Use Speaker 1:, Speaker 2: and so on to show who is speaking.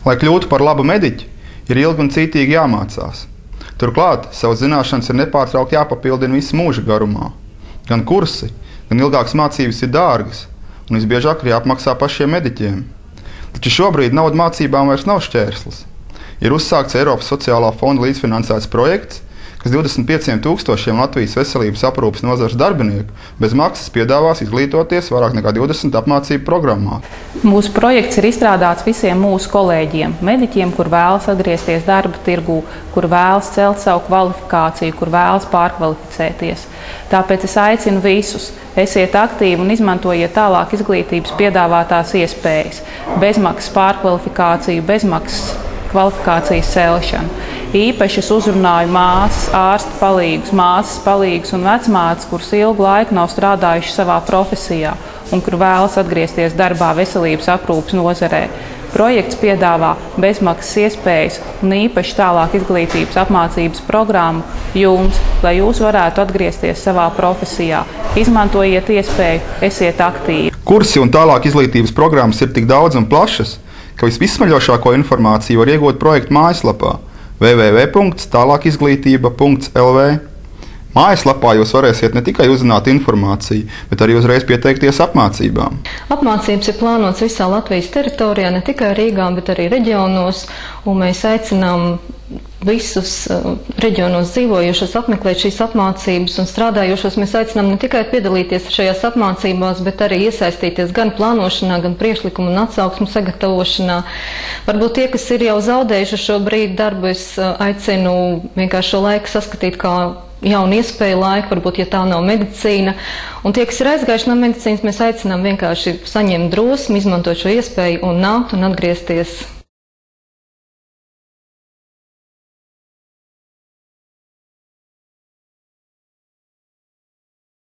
Speaker 1: Lai kļūtu par labu mediķi, ir ilgi un cītīgi jāmācās. Turklāt savas zināšanas ir nepārtraukti jāpapildina visu mūža garumā. Gan kursi, gan ilgākas mācības ir dārgas, un visbiežāk ir jāapmaksā pašiem mediķiem. Taču šobrīd nauda mācībām vairs nav šķērslis. Ir uzsākts Eiropas sociālā fonda līdzfinansēts projekts, kas 25,000 Latvijas veselības aprūpes nozares darbinieku bez maksas piedāvās izglītoties vairāk nekā 20 apmācību programmā.
Speaker 2: Mūsu projekts ir izstrādāts visiem mūsu kolēģiem, mediķiem, kur vēlas atgriezties darba tirgū, kur vēlas celt savu kvalifikāciju, kur vēlas pārkvalificēties. Tāpēc es aicinu visus, esiet aktīvi un izmantojiet tālāk izglītības piedāvātās iespējas, bezmaksas pārkvalifikāciju, bezmaksas kvalifikācijas celšanu. Īpaši es uzrunāju māsas, ārsta palīgus un vecmātes, kuras ilgu laiku nav strādājuši savā profesijā un kur vēlas atgriezties darbā veselības aprūpes nozarē. Projekts piedāvā bezmaksas iespējas un īpaši tālāk izglītības apmācības programmu jums, lai jūs varētu atgriezties savā profesijā. Izmantojiet iespēju, esiet aktīvi.
Speaker 1: Kursi un tālāk izglītības programmas ir tik daudz un plašas, ka visizsmeļošāko informāciju var iegūt projekta mājaslapā www.tālākizglītība.lv. Mājaslapā jūs varēsiet ne tikai uzzināt informāciju, bet arī uzreiz pieteikties apmācībām.
Speaker 3: Apmācības ir plānotas visā Latvijas teritorijā, ne tikai Rīgā, bet arī reģionos, un mēs aicinām visus reģionos dzīvojušos apmeklēt šīs apmācības un strādājošos. Mēs aicinām ne tikai piedalīties šajās apmācībās, bet arī iesaistīties gan plānošanā, gan priekšlikumu un atsauksmu sagatavošanā. Varbūt tie, kas ir jau zaudējuši šo brīdi darbu, es aicinu vienkārši šo laiku saskatīt kā jaunu iespēju laiku, varbūt, ja tā nav medicīna. Un tie, kas ir aizgājuši no medicīnas, mēs aicinām vienkārši saņemt drosmi, izmantot šo iespēju un nākt un atgriezties